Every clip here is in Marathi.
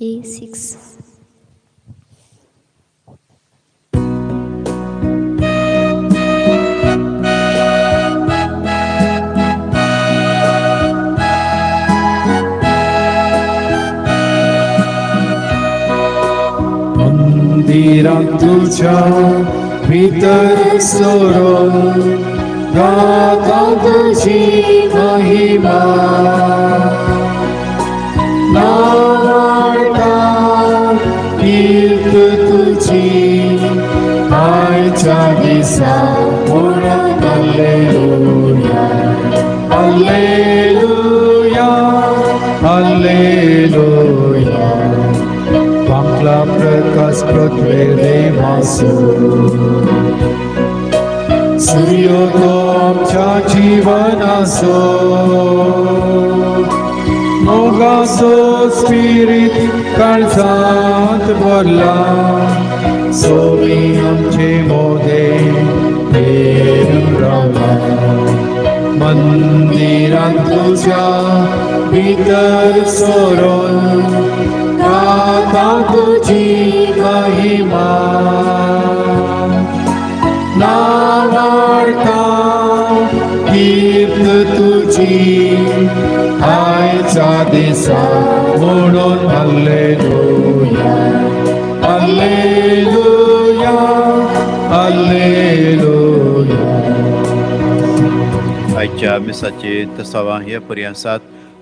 A6. मंदिरात तुझ्या भीतर सोडून गाता तुझी महिमा नावाटा कीर्त तुझी आयच्या दिसा म्हणून हालेलुया हालेलुया हालेलुया बांगला प्रकाश पृथ्वी देवासो सूर्य तो आमच्या जीवनासो मोगासो स्पिरिट काळजात भरला सोमी आमचे मोदे फेरून रावला मंदिरात तुझ्या भितर सोडून गाता तुझी महिमा नावाडता कीर्त तुझी आयच्या दिसा म्हणून हालेलुया हालेलुया हालेलुया. आयच्या मिसाचे तसावा हे पर्यंत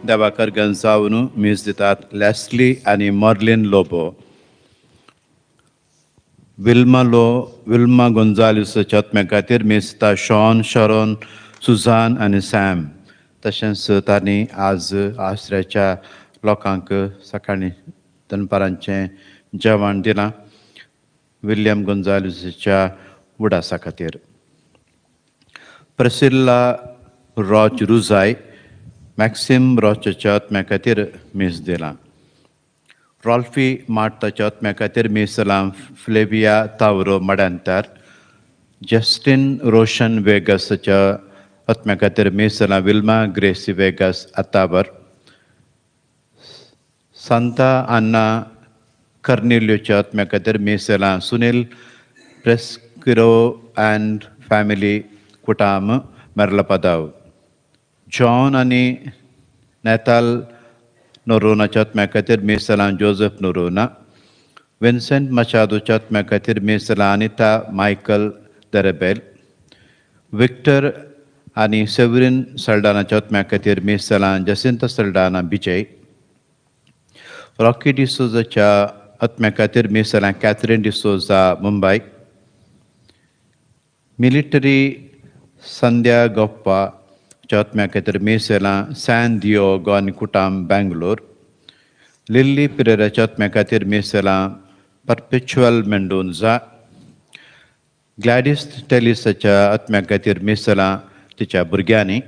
देवाकर गंजावून मीस दितात लेस्ली आणि मॉर्लिन लोबो. विल्मा गोंजालिसाच्या आत्म्या खातीर मीस दिता शॉन शरोन सुझान आनी सॅम. तशेंच तांणी आज आसऱ्याच्या लोकांक सकाळीं दनपारांचें जेवण दिलां विल्यम गोंजालिसाच्या उडासा खातीर. प्रसिल्ला रॉच रुजाय मॅक्सिम रॉचच्या आत्म्या खातीर मीस दिलां. रॉल्फी मार्ताच्या आत्म्या खातीर मीस दिलां फ्लेविया तावरो मड्यांतर. जस्टिन रोशन वेगसाच्या आत्म्या खातीर मीस दिलां विल्मा ग्रेसी वेगस आताबर. सांता आन्ना कर्निल्योच्या आत्म्या खातीर मीस दिलां सुनील प्रेस्किरो अँड फॅमिली कुटाम मेर्लपदाव. जॉन आनी नेताल नोरोनाच्या आत्म्या खातीर मीस दिलां जोझफ नोरोना. विन्सेंट मचादोच्या आत्म्या खातीर मीस दिलां अनिता मायकल दरेबेल. विक्टर आनी सेवरीन सल्डानाच्या आत्म्या खातीर मीस दिलां जसिंता सल्डाना बिजय. रॉकी डिसोजाच्या आत्म्या खातीर मीस दिलां कॅथरीन डिसोजा मुंबय. मिलिटरी संध्या गोप्पाच्या आत्म्या खातीर मीस दिलां सॅन दियोगो आनी कुटाम बेंगलोर. लिल्ली पिरेराच्या आत्म्या खातीर मीस दिलां परपेच्युअल मेंडोन्झा. ग्लॅडिस टेलिसाच्या आत्म्या खातीर मीस दिलां तिच्या भुरग्यांनी.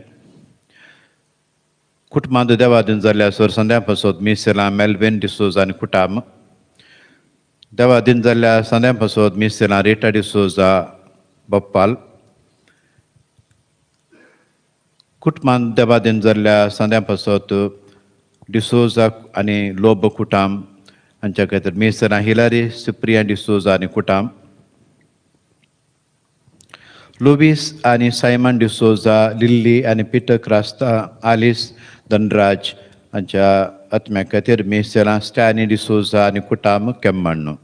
कुटुंबांत देवादीन जाल्ल्या संध्या पासत मीस दिलां मेल्विन डिसोजा आनी कुटाम. देवादीन जाल्ल्या संध्या पासत मीस दिलां रिटा डिसोजा बोप्पाल. कुटुंबांत देवादीन जाल्ल्या संध्या पासत डिसोजा आनी लोब कुटाम हांच्या खातीर मीस दिलां हिलारी सिप्रिया डिसोजा आनी कुटाम. लुवीस आनी सायमन डिसोजा लिल्ली आनी पिटर क्रास्ता आलिस धनराज हांच्या आत्म्या खातीर मीस दिलां स्टॅनी डिसोजा आनी कुटाम केम्मण्ण.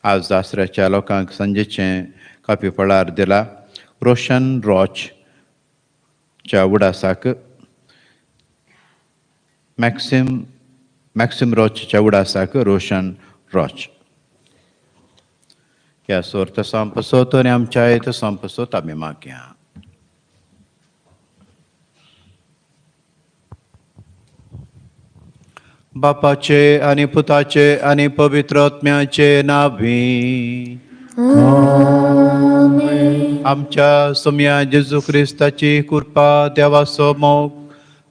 आज आसऱ्याच्या लोकांक संजेचें काफी फळार दिला. रोशन रॉचच्या उडासाक मॅक्सिम रॉचच्या उडासाक रोशन रॉच. ह्या सोर्त संपसोत आनी आमच्या येत संपसोत आमी मागया. बापाचे आनी पुताचे आनी पवित्र आत्म्याचे नांवी आमच्या सोम्या जेजू क्रिस्ताची कृपा देवाचो मोग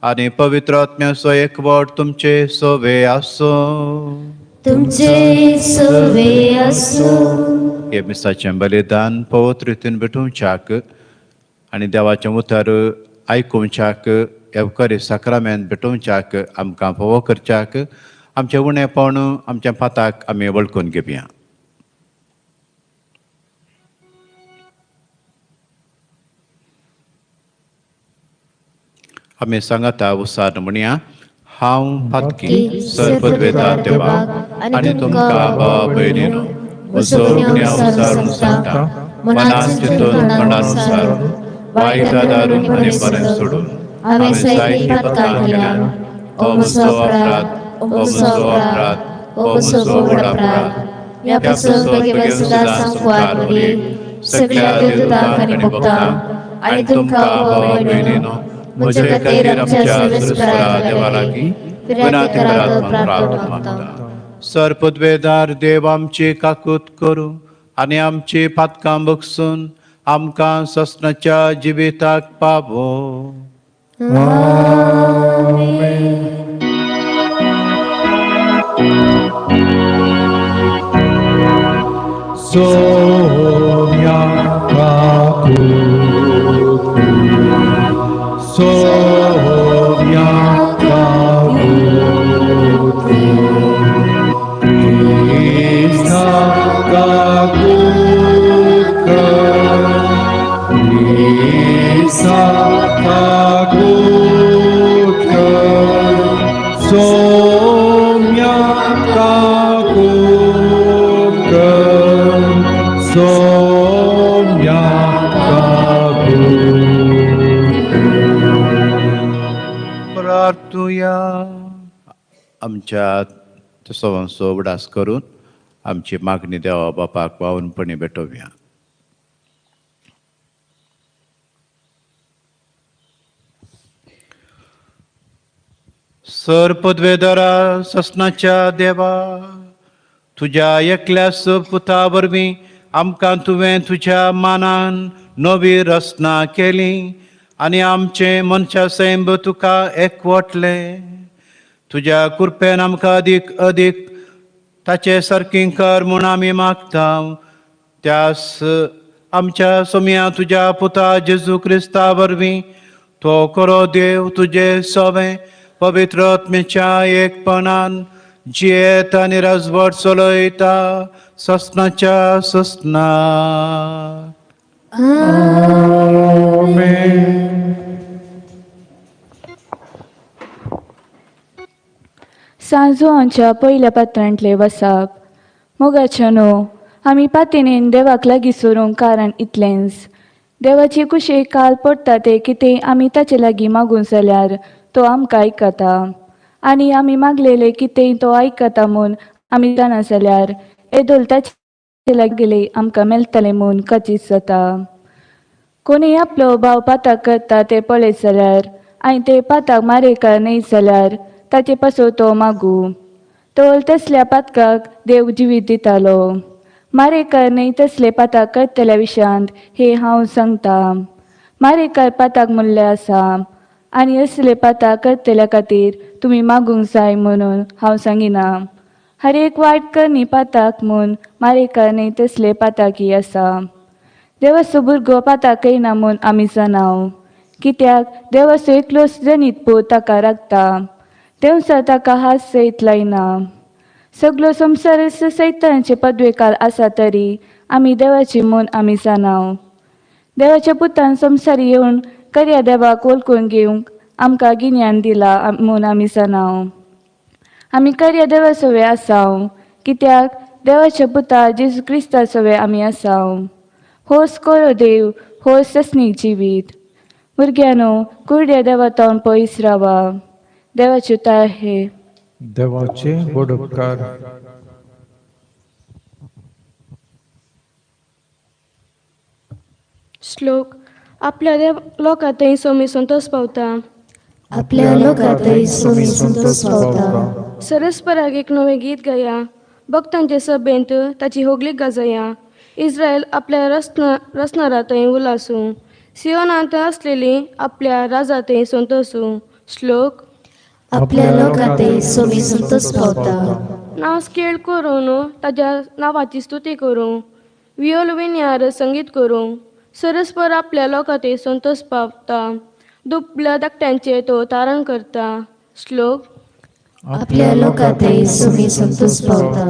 आनी पवित्र आत्म्याचो एकवट तुमचे सोवे आसो. तुमचे सोवे आसो. हे मिसाचें बलिदान पवित्र रितीन भेटोवच्याक आनी देवाचें उतर आयकुवच्याक एवकारी साक्रामेंत भेटोवच्याक आमकां फोव करच्याक आमचें उणेपण आमच्या पाताक आमी वळखून घेवया. आमी सांगाता उसार म्हणया, हांव पातकी सर्पद्वेदार देवाक आनी तुमकां भावा भयणीनो म्हजो उसारून सांगता, मनान चिंतून तोंडानुसार वायट दारून आनी बरें सोडून हांवें जायती पातकां केल्यान हो म्हजो अपराध, हो म्हजो व्हड अपराध. ह्या पासून बेगीन सदांच मुखार व्हरी सगळ्या देवदूतांक आनी भक्तांक आनी तुमकां भावा भयणीनो म्हजे खातीर आमच्या सर्वेस्परा देवा लागीं विनंती करात म्हूण प्रार्थना मागता. सर्पद्वेदार देव आमची काकूत करूं आनी आमची पातकां बगसून आमकां ससनाच्या जिविताक पावो. सोम्या काकूत सोम्या काकूत ईसा काकूत ईसा काकूत सोम्या काकूत सोम्या प्रार्थुया. आमच्या सवांचो उडास करून आमची मागणी देवा बापाक पावनपणी भेटोवया. सर्पद्वेदारा ससनाच्या देवा, तुज्या एकल्याच पुता वरवीं आमकां तुवें तुज्या मानान नवी रचना केली आनी आमचे मनशा सैम तुका एकवटले. तुज्या कृपेन आमकां अदीक अदीक ताचे सारकी कर म्हूण आमी मागता. त्यास आमच्या सोम्या तुज्या पुता जेजू क्रिस्ता वरवीं तो खरो देव तुजे सवें पवित्र आत्मेच्या एकपणान जियेत आनी राजवट चलयता ससनाच्या ससना. सांजो आमच्या पयल्या पात्रांतले वसाप. मोगाच्या न्हू, आमी पातेनेन देवाक लागीं सोरूंक कारण इतलेंच. देवाची कुशी काल पडटा ते कितें आमी ताचे लागीं मागूंक जाल्यार तो आमकां आयकता. आनी आमी मागलेले कितें तो आयकता म्हूण आमी जाणा जाल्यार येदोल ताचे लागीं आमकां मेळटलें म्हूण खचीत जाता. कोणूय आपलो भाव पाताक करता ते पळयत जाल्यार आनी ते पाताक मारेकार न्हय जाल्यार ताचे पासो तो मागू. तोल तसल्या पातकाक देव जिवीत दितालो. मारेकार न्हय तसले पाताक करतल्या विशयांत हे हांव सांगता. मारेकार पाताक म्हणलें आसा आनी असले पाताक करतल्या खातीर तुमी मागूंक जाय म्हणून हांव सांगिना. हर एक वायट करणी पाताक म्हूण मारेकार न्हय तसले पाताकी आसा. देवाचो भुरगो पाताक येना म्हूण आमी जाणाव, कित्याक देवाचो एकलोच जनीत पूत ताका राखता. देवसा ताका हात सयत लायना. सगलो संवसार सैतानाचे पदवेकार आसा तरी आमी देवाची म्हूण आमी जाणाव. देवाच्या पुतान संवसार येवन खऱ्या देवाक वळखून घेवंक आमकां गिन्यान दिला म्हूण आमी जाणाव. आमी खऱ्या देवा सवे आसाव, कित्याक देवाच्या पुता जेजू क्रिस्ता सवे आमी आसाव. होच खरो देव, होच ससनीक जिवीत. भुरग्यानो, कुर्ड्या देवातावन पयस रावा. देवाचे उतार हे. देवाचे व्हड उपकार. श्लोक. आपल्या लोकांतय सोमी संतोष पावता. आपल्या लोकांतय सोमी संतोष पावता. सरस्पराक एक नवें गीत गाया. भक्तांचे सभेंत ताची होगलीक गाजया. इस्रायल आपल्या रचणारांतय उलासूं. सियोनांत असलेली आपल्या राजांतय संतोषू. श्लोक. आपल्या लोकांतय सोमी संतोष पावता. नाव स्केळ करून ताच्या नांवाची स्तुती करूं. वियोल विण्यार संगीत करूं. सरस्पर आपल्या लोकांतय संतोष पावता. दुबल्या धाकट्यांचे तो तारण करता. श्लोक. आपल्या लोकांतय सुमी संतोष पावता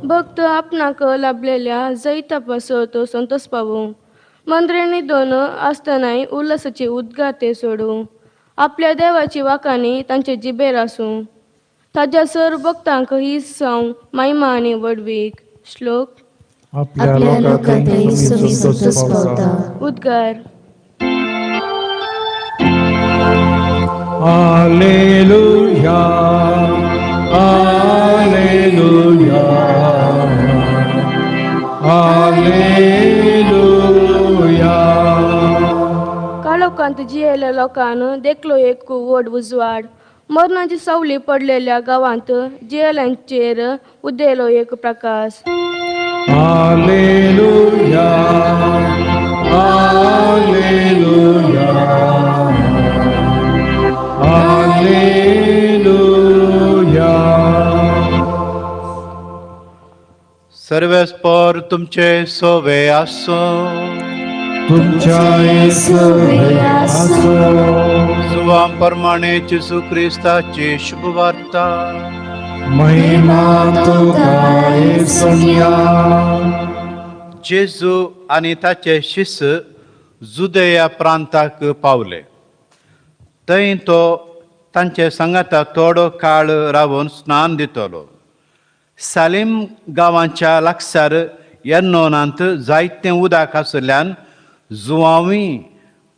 भक्त आपणाक लाभलेल्या जैतापासो तो संतोष पावू मंत्र्यांनी दोन आसतनाय उल्हासाचे उद्गार ते सोडू आपल्या देवाची वाकांनी तांचे जिबेर आसूं ताज्या सर भक्तांक ही साव महिमा आनी वडवीक श्लोक आपल्या लोकांतय सुमी संतोष पावता उद्गार Alleluia, Alleluia, Alleluia. काळोखांत जियेल्या लोकांन देखलो एक व्हड उजवाड मरणाची सावली पडलेल्या गावांत जियेल्यांचेर उदेलो एक प्रकाश Alleluia, Alleluia, Alleluia. सर्वेस्पर तुमचे सोवे आसो तुमच्या येसुवे आसो सुवाम प्रमाणे जेसू ख्रिस्ताची शुभवार्ता महिमा तुका येसुया. जेजू आनी ताचे शिष्य जुदेया प्रांताक पावले. थंय तो तांचे सांगाता थोडो काळ रावन स्नान दितलो. सालीम गांवाच्या लागसार एर्नोनांत जायतें उदक आसल्यान जुवांवी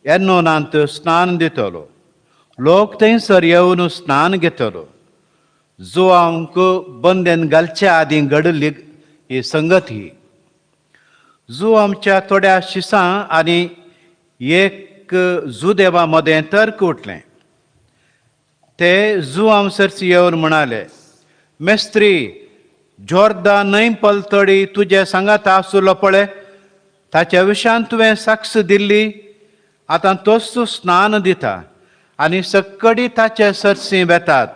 एर्नोनांत स्नान दितलो. लोक थंयसर येवन स्नान घेतलो. जुवांक बंदेन घालच्या आदीं घडली ही संगत ही. जुवांच्या थोड्या शिसां आनी एक जुदेवा मदें तर्क उठलें. ते जुवां सरसी येवन म्हणाले, मेस्त्री, जोर्दा न्हंय पलतडी तुजे सांगात आसलो पळय, ताच्या विशयान तुवें साक्ष दिल्ली. आतां तोच तूं स्नान दिता आनी सक्कडी ताचे सरसी वेतात.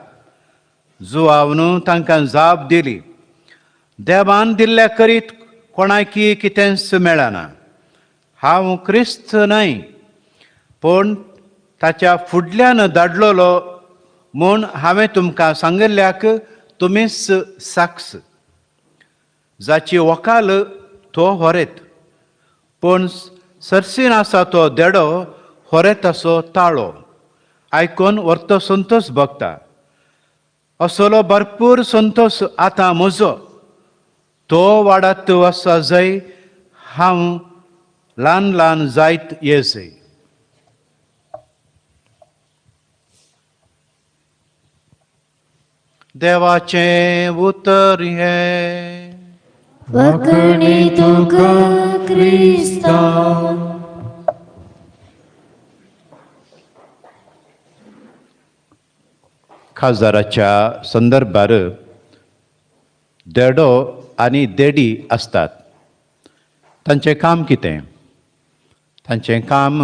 जुवावन तांकां जाप दिली, देवान दिल्ल्या करीत कोणाकी कितेंच मेळना. हांव क्रिस्त न्हय, पूण ताच्या फुडल्यान धाडलोलो म्हूण हांवें तुमकां सांगिल्ल्याक तुमीच साक्ष. जाची वकाल तो होरेत, पूण सरसीन आसा तो देडो होरेत असो ताळो. आयकून व्हरतो संतोष भोगता. असलो भरपूर संतोष आतां म्हजो. तो वाडत वसा जय, हांव ल्हान ल्हान जायत येसय. देवाचें उतर हें वखणी तुका क्रिस्ता. खासदाराच्या संदर्भार देडो आनी देडी आसतात. तांचें काम कितें? तांचें काम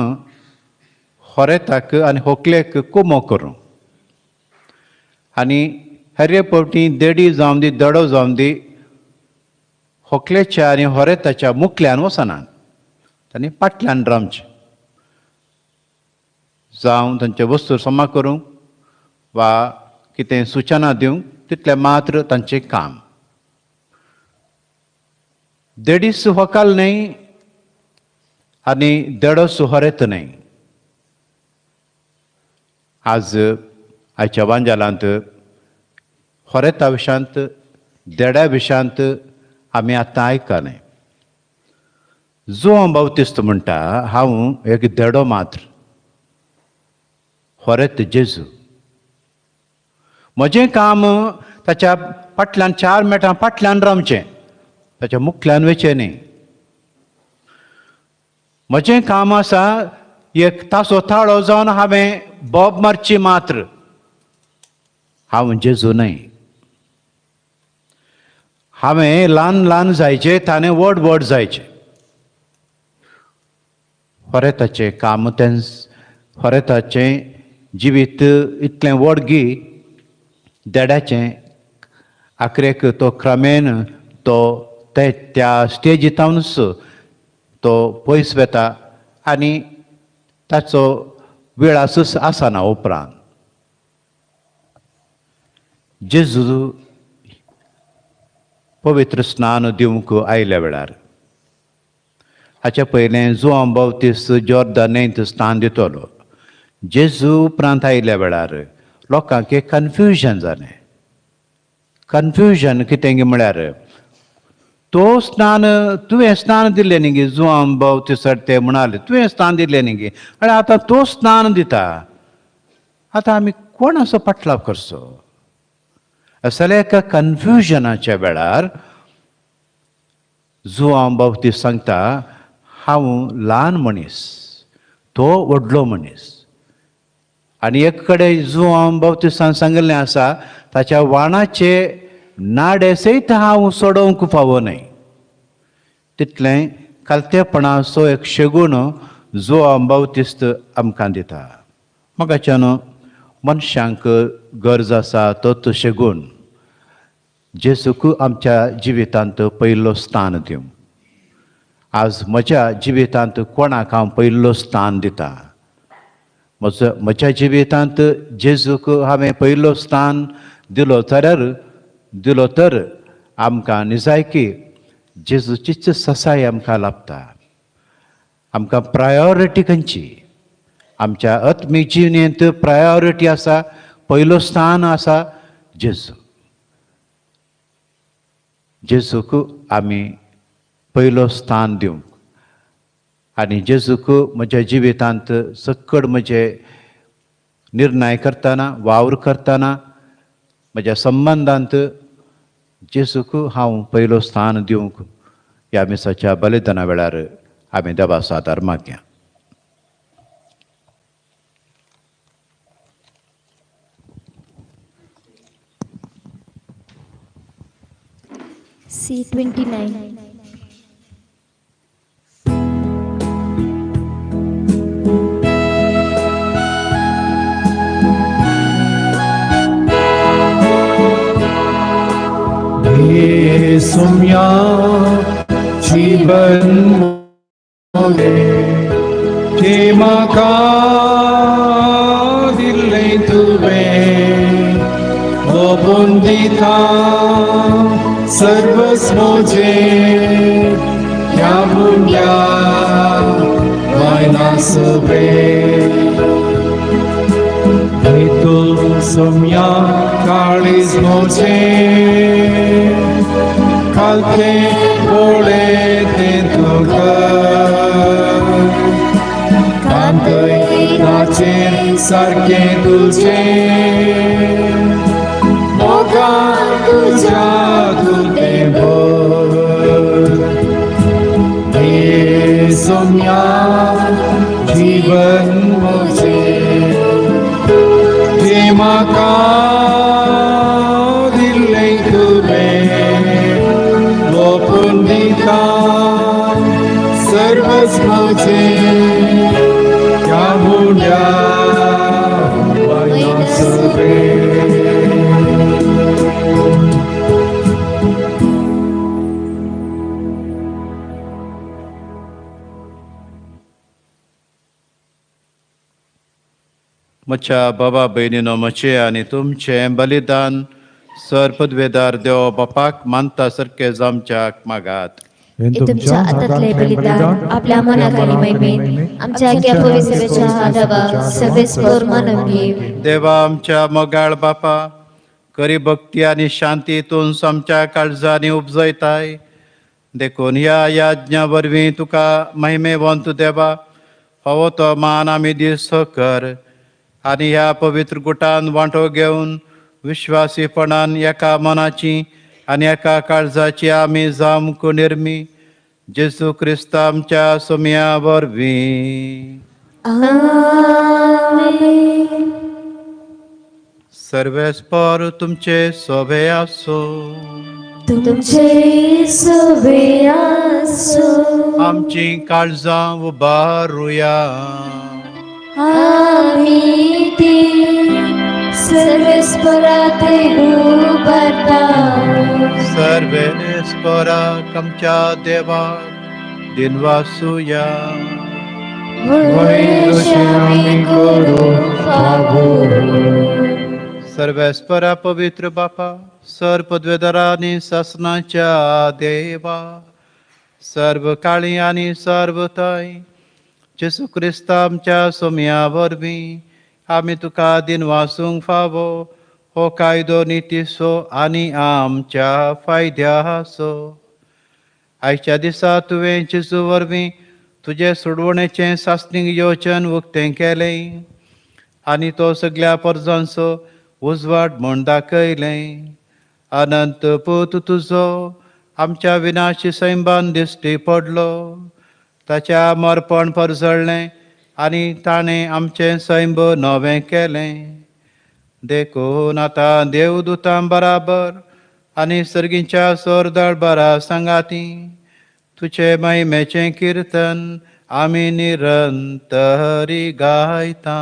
होरेताक आनी होकलेक कुमो करूं. आनी हेरे पावटी देडी जावं दी देडो जावं दी होकलेच्या आनी होरेताच्या मुखल्यान वचनात. तांणी फाटल्यान रावचें. जावं तांचे वस्तू जमा करूंक वा कितें सुचना दिवंक तितलें मात्र तांचें काम. देडीस होकाल न्हय आनी देडोस होरेत न्हय. आयच्या वांजालांत होरेता विशांत देड्या विशांत आमी आतां आयकनाय. जुवां बावतिस्त म्हणटा, हांव एक देडो मात्र, होरेत जेजू. म्हजें काम ताच्या फाटल्यान 4 मेटां फाटल्यान रावचें, ताच्या मुखल्यान वचचें न्ही. म्हजें काम आसा एक तासो ताळो जावन हांवें बोब मारची मात्र. हांव जेजू न्हय. हांवें ल्हान ल्हान जायचें, ताणें व्हड व्हड जायचें. होरेताचें काम तें होरेताचें जिवीत इतलें व्हडगी, देड्याचें आखरेक तो क्रमेन तो त्या स्टेजीतावनच तो पयस वेता आनी ताचो वेळ आसना उपरांत. जेजू पवित्र स्नान दिवंक आयल्या वेळार हाच्या पयलें जुआंव बावतिस्त जॉर्दानेंत स्नान दितलो. जेजू उपरांत आयल्या वेळार लोकांक एक कन्फ्युजन जालें. कन्फ्युजन कितें म्हळ्यार तुवें स्नान दिलें न्ही गे जुआंव बावतिस्त ते म्हणाले तुवें स्नान दिलें न्ही गे आनी आतां तो स्नान दिता, आतां आमी कोणाचो पाटलाव करचो असल्या एका कन्फ्युजनाच्या वेळार जुआंव बावतिस्त सांगता हांव ल्हान मनीस, तो व्हडलो मनीस. आनी एक कडेन जुआंव बावतिस्तान सांगिल्लें आसा ताच्या वाणाचे नाडे सयत हांव सोडोवंक फावो न्हय. तितलें कालतेपणाचो एक शेगूण जुआंव बावतिस्त आमकां दिता. मोगाच्यान मनशांक गरज आसा तोच शेगूण जेजूक आमच्या जिवितांत पयलो स्थान दिवं. आज म्हज्या जिवितांत कोणाक हांव पयलो स्थान दिता? म्हज्या जिवितांत जेजूक हांवें पयलो स्थान दिलो तर आमकां निजायकी जेजूचीच ससाय आमकां लाभता. आमकां प्रायोरिटी खंयची? आमच्या आत्मीक जिणेंत प्रायोरिटी आसा, पयलो स्थान आसा जेजू. जेजूक आमी पयलो स्थान दिवंक आनी जेजूक म्हज्या जिवितांत सक्कड म्हजे निर्णय करतना वावर करतना म्हज्या संबंदांत जेजूक हांव पयलो स्थान दिवंक ह्या मिसाच्या बलिदाना वेळार आमी देवाचो आदार मागया. C29. सुम्या जीवन मोले जे म्हाका दिल्लें तुवें ओपून दिता सर्वच म्हजें ह्या मुंड्या वायना सवें. तूं सुम्या काळीज म्हजें कालते बोळे तें तुका कांतय नाचें सारकें तुजें मोगा तुज्या तुतें भर. हे सोम्या जीवन म्हजें जे म्हाका दिल्लें तुवें ओपून दिता सर्वच म्हजें ह्या मुंड्या वायना सवें. म्हज्या बाबा भयणीनो म्हजें आनी तुमचें बलिदान सरपदवेदार देव बापाक मानता सारकें जावच्याक मागात. हे तुमच्या हातांतले बलिदान आपल्या मनाक आनी मैमेन आमच्या आज्ञा पवित्रच्या आदाराक सगळेस्पर मानून घेव. देवा आमच्या मोगाळ बापा, खरी भक्ती आनी शांतीतून आमच्या काळजांनी उपजयताय. देखून ह्या याज्ञा वरवीं तुका महिमेवंत देवा हो तो मान आमी दिसो कर आनी ह्या पवित्र गुटान वांटो घेवन विश्वासीपणान एका मनाची आनी एका काळजाची आमी जावंक निर्मी जेजू क्रिस्त आमच्या सोम्या वरवीं. सर्वेस्पर तुमचे सोबे आसो. तुमचे सोबे आसो. आमची काळजां उबारुया. आमी ती सर्वेस्पराते उबारता. सर्वेस्पराक आमच्या देवाक दिनवासुया. वैरशे आमी करूं फावो सर्वेस्परा पवित्र बापा, सर पदवेदारांनी शासनाच्या देवा, सर्व काळी आणि सर्व थंय जेसू क्रिस्त आमच्या सोम्या वरवीं आमी तुका दिन वासूंक फावो, हो कायदो नितीसो आनी आमच्या फायद्याचो. आयच्या दिसा तुवें जेजू वरवीं तुजे सोडवणेचें सासणीक येवचन उक्तें केलें आनी तो सगळ्या परजांचो उजवाड म्हूण दाखयलें. अनंत पूत तुजो आमच्या विनाशी सैंबान दिश्टी पडलो. ताच्या मरपण परजळ्ळें आनी ताणें आमचें सैंब नवें केलें. देखून आतां देवदूतां बराबर आनी सर्गीच्या सोरदळ बरा सांगाती तुजे महिमेचें किर्तन आमी निरंतरी गायता.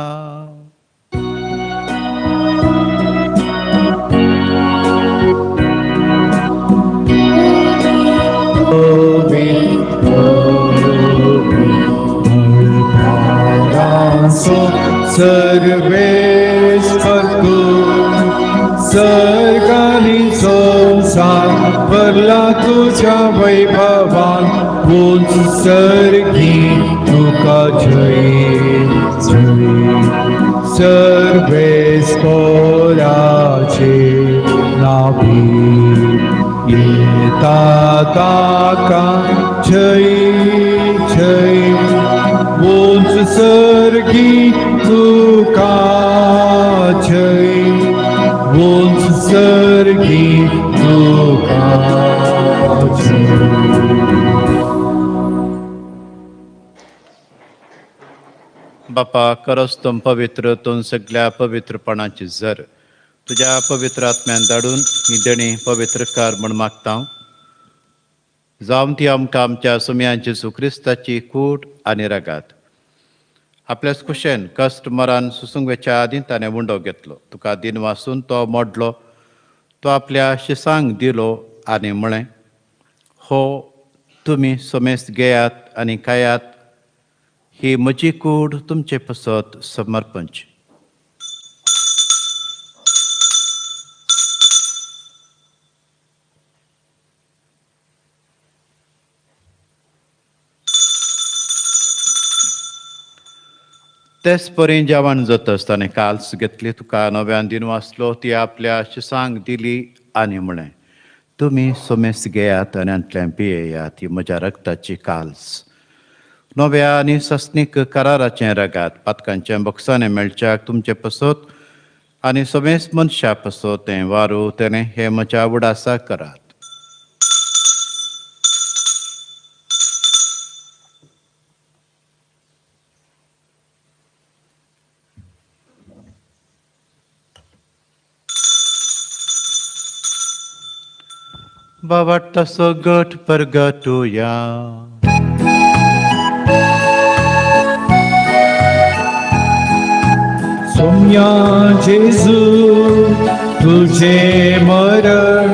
सर्वेश्वर तू सर्गानी संसार भरला तुझ्या वैभवान, उंच सर्गी तुका जय जय. सर्वेश्वराचे नावी येता ताका जय जय. उंच सर्गी तुका जय, उंच सर्गी तुका जय. बापा, करस्तम पवित्र तूं सगळ्या पवित्रपणाची झर तुझ्या पवित्र आत्म्यान धाडून ही देणी पवित्र कर म्हूण मागता. जावं ती आमकां आमच्या सुम्याची सुक्रिस्ताची कूट आनी रगात. आपल्याच कुशेन कश्ट मरान सुसुंगेच्या आदीं ताणें मुंडो घेतलो. तुका दिन वासून तो मोडलो. तो आपल्या शिसांक दिलो आनी म्हळें, हो तुमी सोमेस्त घेयात आनी खायात, ही म्हजी कूड तुमचे पसत समर्पणची. तेच परी जेवण जातच ताणें काल्स घेतली. तुका नव्यान दिन वाचलो. ती आपल्या शिसांक दिली आनी म्हळें, तुमी सोमेस्त घेयात आनी अंतल्यान पियेयात, ही म्हज्या रक्ताची काल्स. नव्या आनी सस्नीक कराराचें रगात पातकांच्या बॉक्सांनी मेळच्याक तुमचे पसत आनी सोमेस्त मनशा पसत तें वारू तेणें हें म्हज्या उडासा करात. Bawatta gott pergatuja. सोम्या जेजू तुझे मरण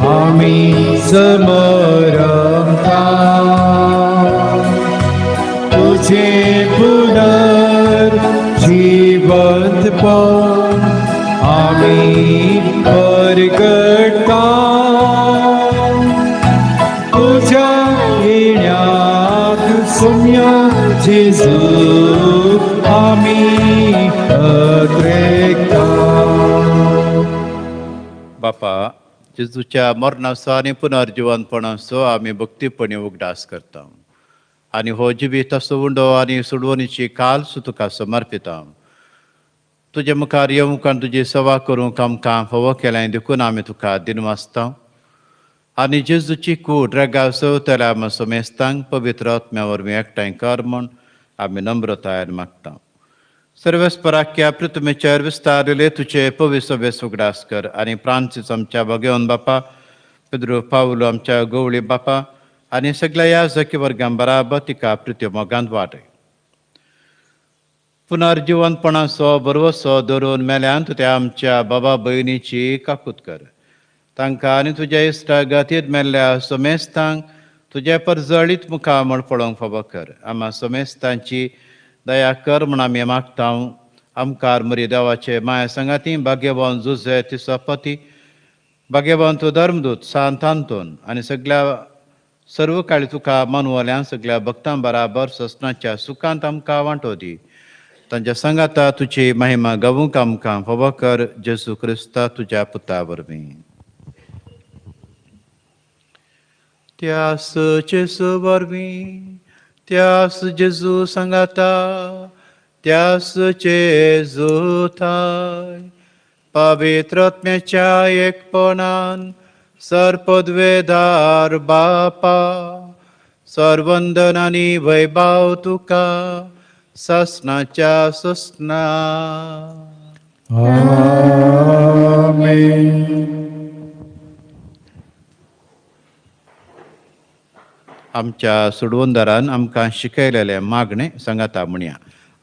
आमी समरता, तुझे पुनर्जीवंतपण आमी परगटा. तुझ्या येण्याक सोम्या जेजू आमी अत्रेकता. बापा, जेजूच्या मरणाचो आनी पुनर्जिवनपणाचो आमी भक्तीपणी उगडास करता आनी हो जिविताचो उंडो आनी सोडवणीची काल्स तुका समर्पिता. तुजे मुखार येवंक आनी तुजी सेवा करूंक आमकां फावो केलें देखून आमी तुका दिन वाचता आनी जेजूची कूड रगाव सवतल्या आमी सोमेस्तांक पवित्र आत्म्या वरवीं एकठांय कर म्हूण आमी नम्रतायेन मागता. सर्वेस्पराख्या पृथ्वीचेर विस्तारिल्ले तुजे पवित्र सभेस उगडास कर आनी फ्रांसीस आमच्या भगवन बापा, पेद्रो पावलो आमच्या गवळी बापा आनी सगळ्या याजकी वर्गां बराबर तिका पृथ्वी मोगांत वाडय. पुनर्जिवनपणाचो बरवसो धरून मेल्यांत त्या आमच्या बाबा भयणीची काकूत कर. तांकां आनी तुज्या इश्टागतींत मेल्ल्या सोमेस्तांक तुजे परजळीत मुखामळ पळोवंक फावो कर. आम्हा सोमेस्तांची दया कर म्हूण आमी मागता आमकार मरी देवाचे माया संगाती भाग्यवान जुझे तिचो पती भाग्यवान तो धर्मदूत सांत आंतोन आनी सगळ्या सर्व काळी तुका मानवल्यां सगळ्या भक्तां बराबर ससनाच्या सुखांत आमकां वांटो दी. तांच्या संगाता तुजी महिमा गावूंक आमकां फावो कर जेजू क्रिस्ता तुज्या पुता वरवीं. त्यास जेजू वरवीं त्यास जेजू संगाता त्यास जेजू थाय पवित्र आत्म्याच्या एकपणान सर्पद्वेदार बापा सर्वंदन आनी वैभव तुका ससनाच्या ससना. आमच्या सुडवंदरान आमकां शिकयलेले मागणे सांगाता म्हणया.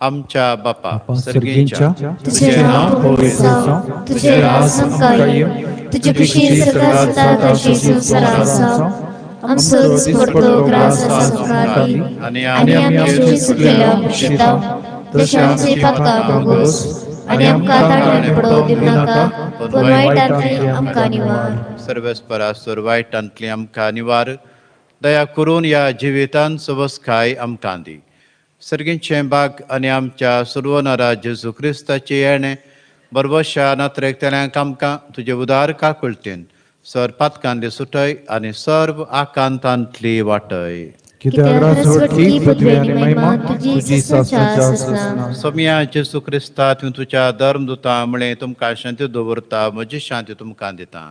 आमच्या बापा सर्गींच्या तुझे नाव पवित्र जावं, तुझे राज आमकां येवं, तुजी कुशी सदा सदा कशी संवसारांत जावं. आमचो दिसपडटो ग्रास आमकां दी आनी आमची चुकलेल्या शिता तशें आमची पातकां मागोस आनी आमकां ताळ्यान पडो दिवं नाका पूण वायटांतली आमकां निवार. सर्वेस्परासुर वायटांतली आमकां निवार. दया करून या जिवितांत सवस्काय आमकां दी. सर्गींचे बाग आनी आमच्या सुरवणारा जेजू क्रिस्ताचे येणे बरवशा नात्रेकतेल्यांक आमकां तुजे उदार काकुळतेन सर पातकांतली सुटय आनी सर्व आकांतांतली वाटय. कित्याक रसवटली पृथ्वी आनी महिमा तुजी ससनाच्या ससना. सोम्या जेजू क्रिस्ता तुमच्या धर्मदुतां म्हळें तुमकां शांती दवरता म्हजी शांती तुमकां दिता.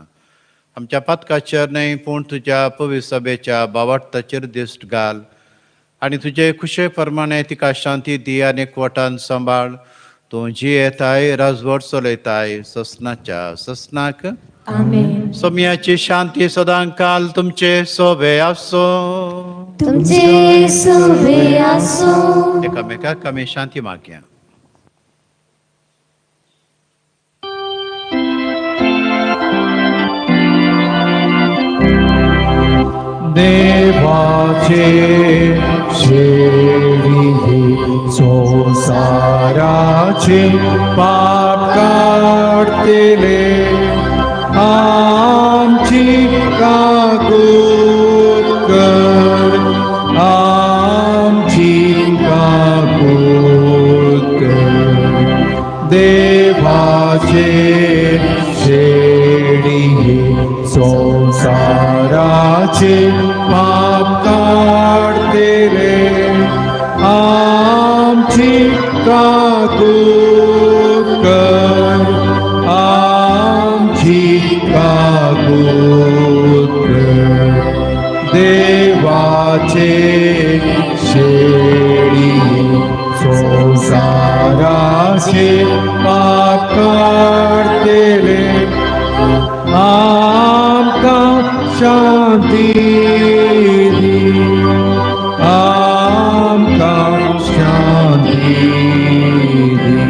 आमच्या पातकाचेर न्हय पूण तुज्या पवित्र सभेच्या बावार्थाचेर दिश्ट घाल आनी तुजे खुशे प्रमाणे तिका शांती दी आनी एकवटान सांबाळ. तूं जी येताय राजवट चलयताय ससनाच्या ससनाक. आमेन. सोम्याची शांती सदां काल तुमचे सोबे आसो. तुमचे सोबे आसो. एकामेकाक आमी शांती मागया. देवाचे शेळी संसाराचे पाप काढतेले आमची काकूत कर आमची काकूत कर. देवाचे शेळी संसाराचे पाप काढतेले आमची काकूत कर आमची काकूत कर. देवाचे शेळी संसाराचे पाप काढतेले आमकां शांती दी आमकां शांती दी.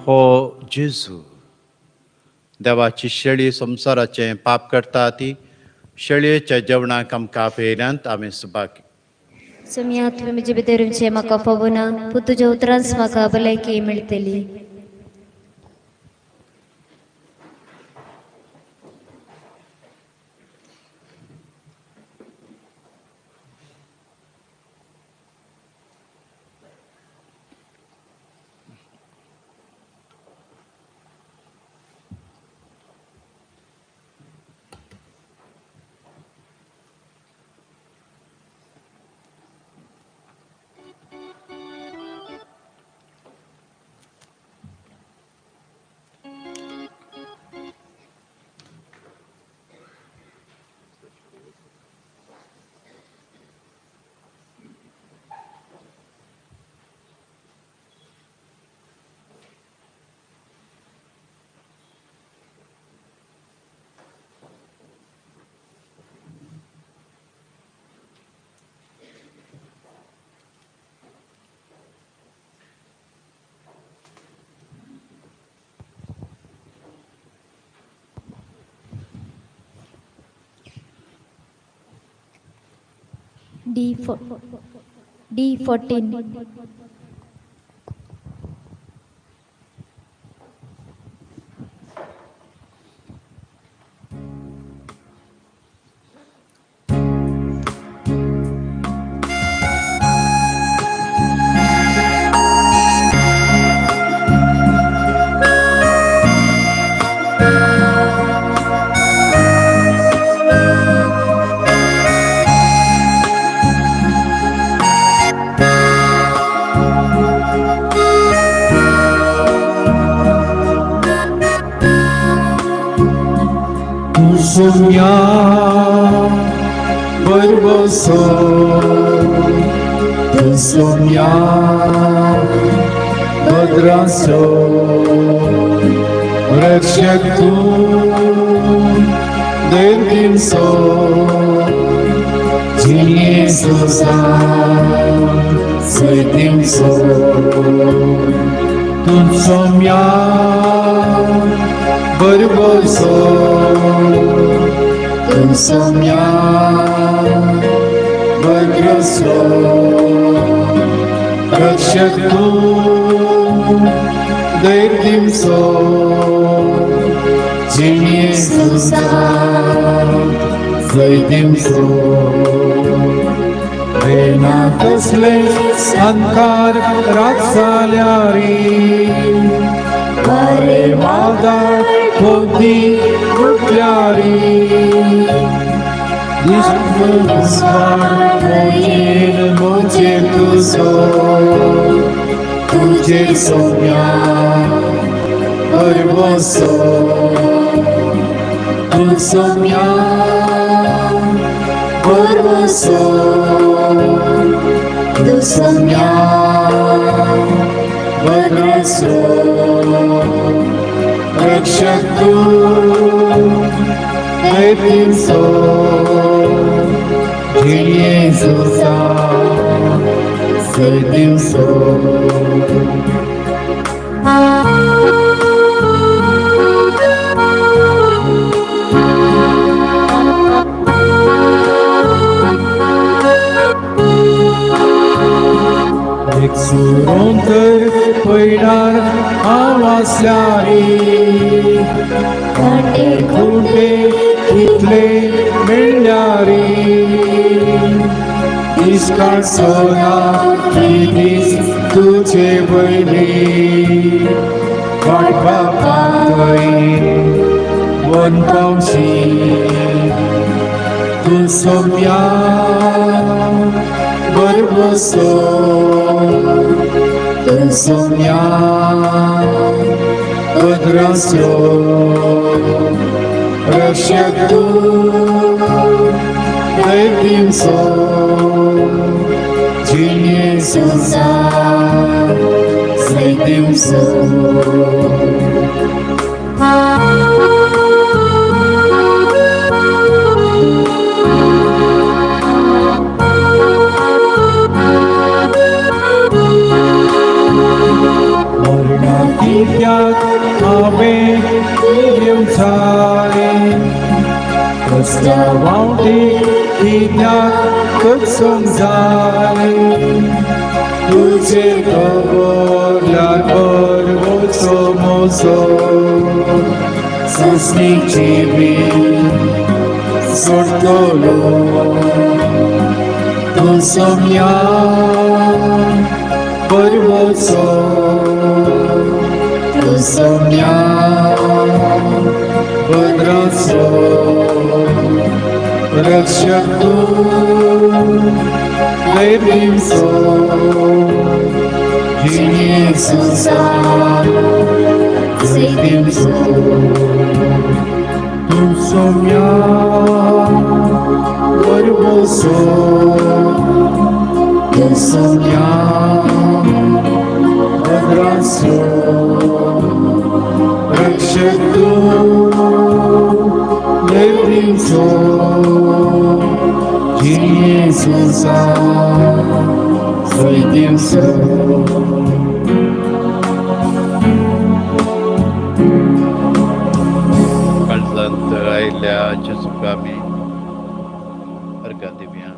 हो जेजू देवाची शेळी संसाराचें पाप करता ती शेळयेच्या जेवणाक आमकां पयल्यांत आमी सुभाग. सोम्या तुवें म्हजे भितरूचे म्हाका पवना पूण तुज्या उतरांच म्हाका भलायकी मेळटली. D14. sumia barboso tu sumia badraso rakshak tu devim so Jesus Svetim so Tun somya barboso Tun somya badraso Rakshak tu devim so Jesus Svetim so Vena कसले अंकार राक्षाल्यारी वारे वादळ होती कुठल्यारी निष्फळ मोचे तुझे सोम्या परवसो तू Saumya परवसो tu somia badraso rakshak tu devim so Jesus Svetim so एक सुरून तर पडणार आवाजल्यारी काटे खुंटे इतले मिळणारी इश्काळ सोना दीस तुझे वैरी वाटवा पातळी वन पावशी तू Saumya barboso tu somia badraso rakshak tu devim so Jesus Svetim so Ave William Sare Costa Bounty Tina Kutsum Zare Tuझे Kobor Lakor Moso Moso Susnik Chibi Sortolo Tu Somya Barboso Tu somia badraso rakshak tu devim so Jesus Svetim so Tu somia barboso Tu somia badraso rakshak tu devim so Jesus Svetim so काळजांत आयल्या जेजुकामी अर्घा दिव्या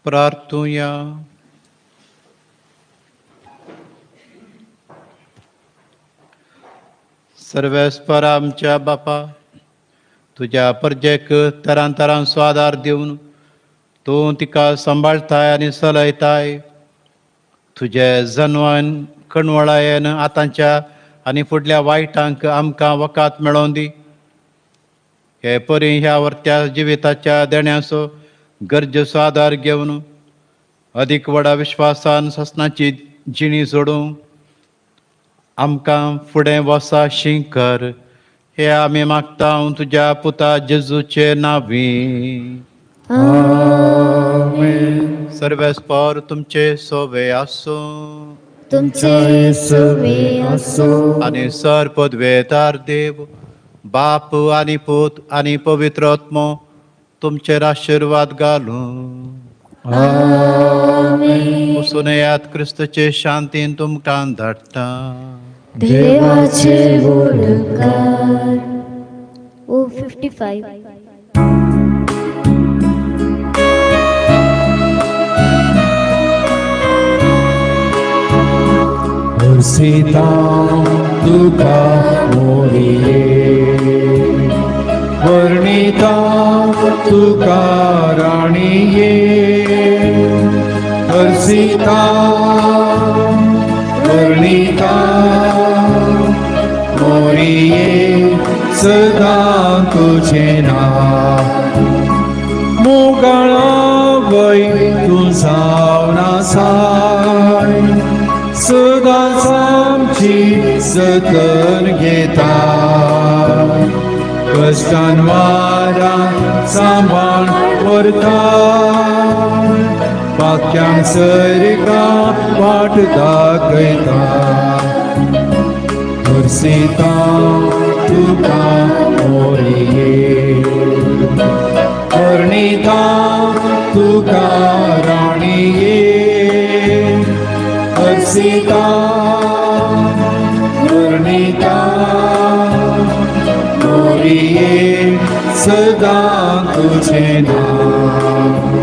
प्रार्थूया. सर्वेस्पर आमच्या बापा, तुझ्या परजेक तरां तरांचो आदार दिवन तूं तिका सांबाळताय आनी चलयताय. तुजे जन्वान कणवळायेन आतांच्या आनी फुडल्या वायटांक आमकां वकात मेळोवन दी. हे परी ह्या वर्त्या जिविताच्या देण्याचो गरजेचो आदार घेवन अदीक व्हडा विश्वासान ससनाची जिणी जोडूंक आमकां फुडें वसाशीं कर. हे आमी मागता तुज्या पुता जेजूचे नांवी. सर्वेस्पर तुमचे सोवे आसूं तुमचे सवे असो आनी सर पदवेदार देव बाप आनी पूत आनी पवित्र आत्मो तुमचेर आशिर्वाद घालूं. वचून येयात क्रिस्तचे शांतीन तुमकां धाडटा. देवाचे बोलकार. ओ 55. सीता तुका मोरिये वर्णिता तुका राणीये. सीता वर्णिता मोरिये सदा तुझे नाव. मोगळा वै तुझा नासाय सदांच आमची जतन घेता. कश्टान वारां सांबाळ व्हरता. वाक्यांक सरकां वाट दाखयता. सीता तुका मोरिये वर्णिता तुका राणीये. सीता वर्णिता मोरिये सदा तुझे नाव.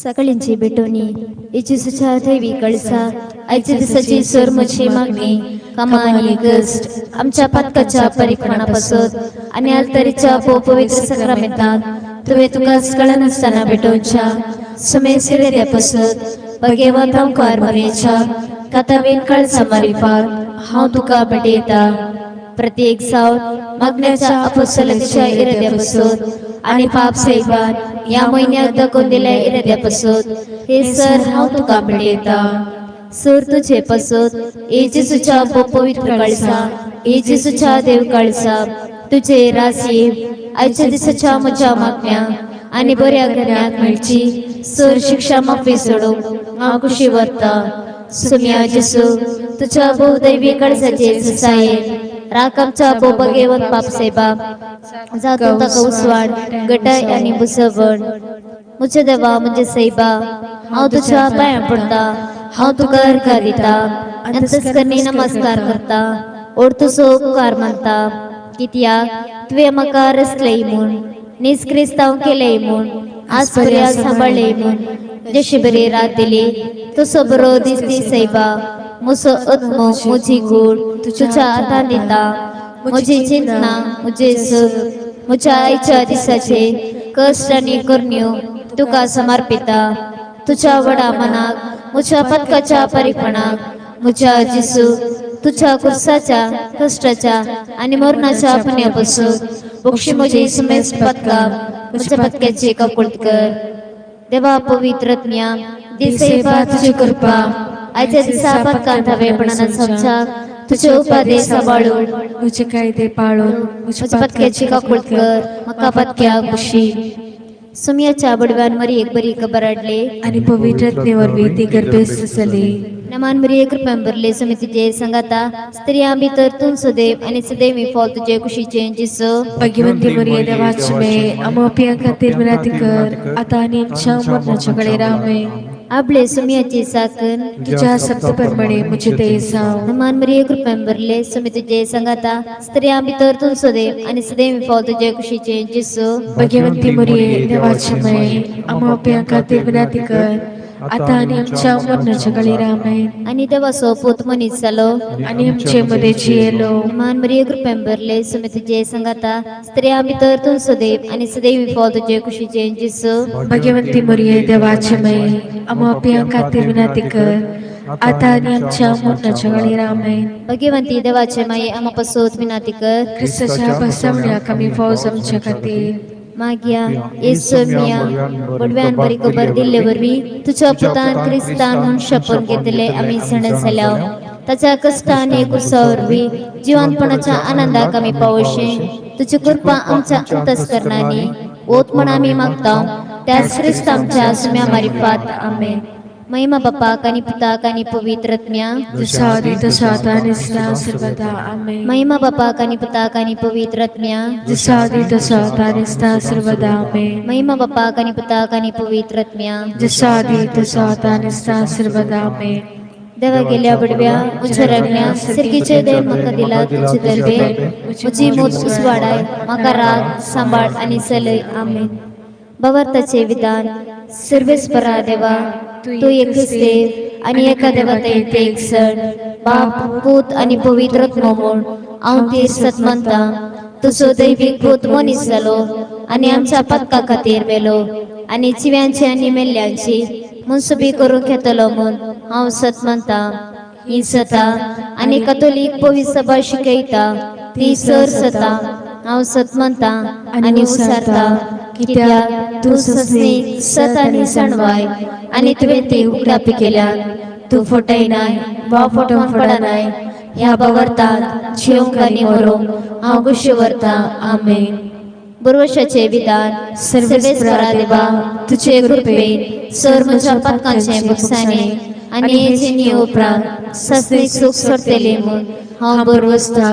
सगळ्यांची भेटोनी इचुसूच्या दैवी कळसा आयच्या दिसाची सर म्हजी मागणी कमानी गस्ट आमच्या पत्काच्या परिपणापासून आणि आलतरीच्या पवित्र सक्रामेंतांत तुवें तुका कळन आसतना भेटोवच्या सुमे सिरेद्यापासून भगेवंत आमकार मरेच्या कातावेन कळसा मारिफात हांव तुका भेटयता. प्रत्येक सावन मागण्याच्या अपोस्तलाच्या इराद्यापासून आणि पाप सैवान या महिन्यात दाखवून दिल्या इराद्यापासून हे सर हांव तुका भेटयता. सर तुझे पासून येजूच्या पवित्र कळसा येजूच्या देव कळसा तुझे रासी आयच्या दिसाच्या म्हज्या मागण्या आणि बऱ्या घरात मेळची. सर शिक्षा माफी सोडूंक हांव खुशी व्हरता. सुम्या जेसू तुझ्या बहुदैवी कळसाचे सायेन राख आमच्या भगेवंत पाप सेवा जातून ताका उसवाड गटाय आणि बुसवण. मुझे देवा म्हणजे सैबा हांव तुझ्या पांयां पडटा. हांव तुका अर्घा दिता अंतस्करणी नमस्कार करता. ओर तुजो उपकार मानता कित्याक तुवें म्हाका रचलय म्हूण निस्क्रिस्तांव केलय म्हूण आज पर्यात सांबाळलय म्हूण. जशी बरी रात दिली तसो बरो दीस दी सैबा. म्हजो आत्मो म्हजी कूड तुझ्या हातांत दिता. म्हजी चिंतना म्हजे सुख म्हज्या आयच्या दिसाचे कश्ट आनी करण्यो तुका समर्पिता. तुझ्या व्हडा मनाक म्हज्या पत्काच्या परिपणाक म्हज्या जिसू तुझ्या कुर्साच्या कश्टाच्या आणि मरणाच्या अपन्यापासून बक्षी म्हजे समेस पत्काक म्हज्या पत्क्याची ककुळट कर. देवा पवित्रत्म्या दिसैबा तुझी कृपा आयच्या दिसा पत्कांत हवेपणान समजाक तुझे उपादेश सांबाळून तुझे कायदे पाळून म्हज्या पत्क्याची ककुळट कर. म्हाका पत्क्याक खुशी सुमियाच्या बडव्यान मरी एक बरी कबराडले आणि पवित्र रत्नेवरवी ती गर्भेस सली. नमान मरी एक कृपयान भरले सुमी तुझे संगाता स्त्रिया भितर तून सदैव आणि सदैव मी फॉल तुझे कुशीचे जिसो भाग्यवंती मरिये देवाची माय, आम्हा पिया खातीर विनंती कर, आता आणि आमच्या मरणाच्या वेळेर आमेन. आपले सुमियाची साकन तुझ्या सप्तपर्मणे मुझे ते साव. नमान मरी एक कृपयान भरले सुमी तुझे संगाता स्त्रिया भितर तून सदैव आणि सदैव मी फॉल तुझे कुशीचे जिसो भाग्यवंती मरिये देवाची माय, आम्हा पिया खातीर विनंती कर, आता आणि आमच्या मरणाच्या वेळेर आमेन. आणि देवासो पूत मनीस जालो आणि आमचे मध्ये जियेलो. नमान मरी एक कृपयान भरले सुमी तुझे संगाता स्त्रिया भितर तून सदैव आणि सदैव मी फॉल तुझे कुशीचे जिसो भाग्यवंती मरिये देवाची माय, आम्हा पिया खातीर विनंती कर, आता आणि आमच्या मरणाच्या वेळेर आमेन. भगवंती देवाचे माये आम्हा पसोत विनाती कर ख्रिस्ताच्या बसवण्या कमी फौज आमच्या खातीर. मागिया येसुमिया बडव्यान बरी खबर दिले वरवी तुझ्या पुतान क्रिस्तान म्हणून शपथ घेतले आम्ही सण झाल्या त्याच्या कष्टाने कुसावरवी जीवनपणाच्या आनंदाक आम्ही पावशे तुझी कृपा आमच्या अंतस्करणाने ओत म्हण आम्ही मागता त्याच ख्रिस्त आमच्या सुम्या मारिफात आमेन. महिमा बापा कानी पिता कानी पवित्र आत्म्या जसा आधी तसा आता आणि सदा सर्वदा आमेन. महिमा बापा कानी पिता कानी पवित्र आत्म्या जसा आधी तसा आता आणि सदा सर्वदा आमेन. महिमा बापा कानी पिता कानी पवित्र आत्म्या जसा आधी तसा आता आणि सदा सर्वदा आमेन. देवा गेल्या बडव्या उच्चरगण्या सिरकीचे देव मका दिला तुझे दरबे मुझी मोत उसवाडाय मका राग सांभाळ आणि सलय आमेन. भवताचे विधान सर्वेस्परा देवा तू एकच देव आणि एका देवात एक सण बाप पूत आणि पवित्र मोमोण हांव ती सत म्हणता तुझो दैविक पूत मनीस जालो आणि आमच्या पत्का खातीर मेलो आणि जिव्यांची आणि मेल्ल्यांची मुनसुबी करून घेतलो म्हूण हांव सत म्हणता. ही सता आणि कॅथोलिक पवित्र सभा शिकयता ती सर सता हांव सत म्हणता आणि उसारता कित्याक तू ससनी सत आणि सणवाय आणि तुवें ती उगडापी केल्या तू फटयनाय वा फटोवन पडनाय ह्या बावरतात जिवंक आनी मरूंक हांव गुशी व्हरता आमेन. बुरवशाचे विधान सर्वेस्परा देवा तुझे कृपेन सर म्हज्या पत्कांचे बुकसाने आनी हेजेनी उपरांत ससनी सूख सोडटली म्हूण हांव बरवसता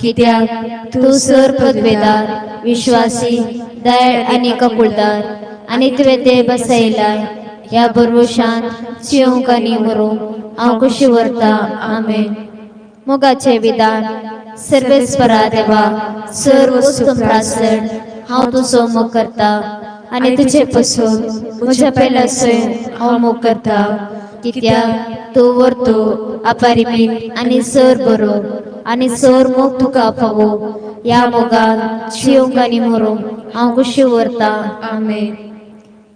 कित्याक तू सर पदवेदार विश्वासी दयाळ आणि कपुलदार आणि तुवें ते बसयलाय ह्या बरवशान जिवंक आनी मरूंक हांव कशी व्हरता आमेन. मोगाचे विधान सर्वेस्परा देवा सर वस्तू प्रासड हांव तुजो मोग करता आणि तुझे पसून म्हज्या पेला सयन हांव मोग करता कित्याक तू व्हरतो अपरिमीत आणि सर बरो आणि सर मोग तुका फावो ह्या मोगान जिवंक आनी मरूंक हांव कशी व्हरता आमेन.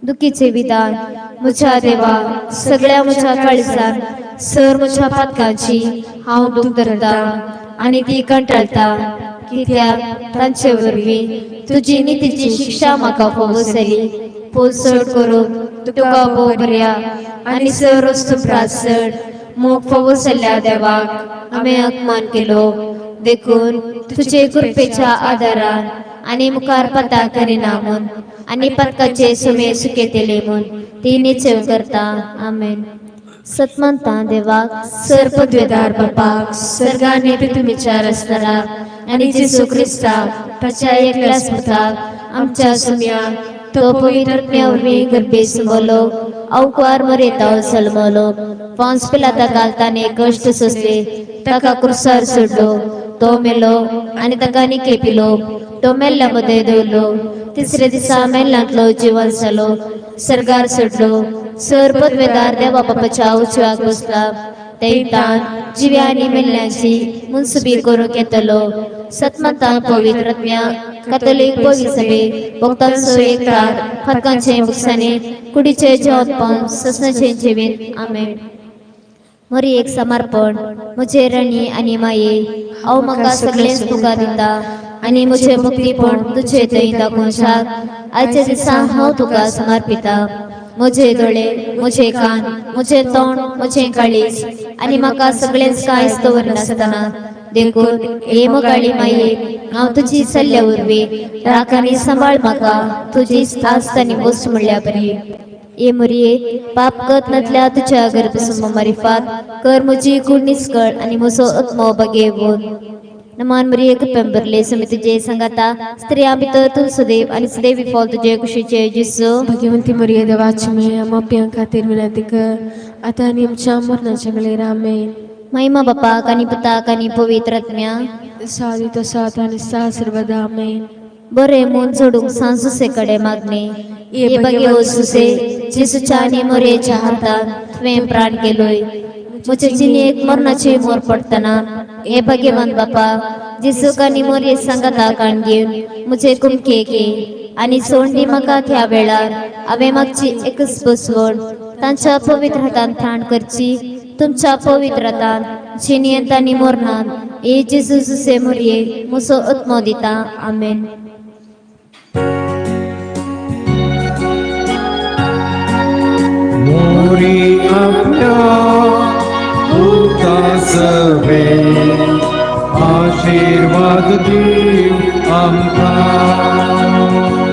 दुखीचे विधान म्हज्या देवा सगळ्या म्हज्या काळजान सर म्हज्या पातकांची हांव दूख धरता आणि ती कंटाळता कित्याक तांचे वरवीं तुजी नितीची शिक्षा म्हाका फोवसली पोसड करून तुका बोबऱ्या आणि सर वस्तू प्रासड मोग फोवसल्या देवाक आमी अपमान केलो देखून तुझे कृपेच्या आदारान आणि मुखार पता करिना म्हूण आणि पत्काचे सुमे सुकेतेले म्हूण ती निचेव करता आमेन. सतमंता देवाक सर पदवेदार बापाक सर्गाने पितुमिचार असताना आणि जेसू क्रिस्ताक ताच्या एकल्याच पुताक आमच्या सुम्याक तो पवित्रत्म्यावरवी गर्भे सुमलो अवकार मरेता सलमलो पांच पिलाता घालताने कष्ट सोसले ताका क्रुसार सोडलो तो मेलो आणि ताका निके पिलो तो मेल्ल्या मध्ये दवरलो तिसरे दिसा मेल्ल्यांतलो जीवन जालो सर्गार सोडलो सर पदवेदार देवा बापाच्या उजव्याक बसला तेन्तान जिव्या आनी मेल्ल्यांची मुनसुबी करूंक येतलो. सतमंता पवित्र आत्म्या कॅथोलिक पवित्र सभे भक्तांचो एकठार फतकांचे बुकसाने कुडीचे जेवतपण ससनाचे जिवीत आमेन. मरी एक समर्पण म्हजे रणी आनी माये हांव म्हाका सगळेंच तुका दिता आणि म्हजे मुक्तीपण तुझे थंय दाखोवन शाक आयच्या दिसा हांव तुका समर्पिता. म्हजे दोळे म्हजे कान म्हजे तोंड म्हजे काळीज आणि म्हाका सगळेंच कांयच दवर नासतना देखून ये मोगाळी माये हांव तुजी सल्ल्या उरवी राख आनी सांबाळ म्हाका तुजी आस्तानी वस्त म्हणल्या बरी. ये मुरये पाप करत नसल्या तुझ्या गर्भसुम मारिफात कर मुजी कुणीसकळ आणि मुसो आत्मो बगेवून. नमान मरिये पेंबरले समी तुझे संगाता स्त्रिया भितर तू सदैव आणि सदैव विफल तुझे कुशीचे जिसू. भाग्यवंती मरिये देवाची माय आम्हा पियां खातीर विनंती कर आता आनी आमच्या मरणाच्या वेळेर आमेन. महिमा बापाक आणि पुताक आणि पवित्र आत्म्या सादी तो सात आणि सहस्रवदा आमेन. बरे मन सोडूंक सांसुसे कडे मागणे ये बगे ओ सुसे जिसूच्या आणि मोरेच्या हातात तुवें प्राण केलोय. मुझे जिनेक मरणाचे मोर पडतना हे भाग्यवान बापा जिसूक आणि मोरे सांगाता काण घेवन मुझे कुमके के आणि सोंडी म्हाका त्या वेळार हांवें मागची एकच बसवण तांच्या पवित्र हातान ठाण करची तुमच्या पवित्र हातान जिनेंत आनी मरणांत हे जिसू सुसे मोरये मुसो आत्मो दिता. आमेन. मोरी आपल्या उदासवे आशीर्वाद दिव आमकां.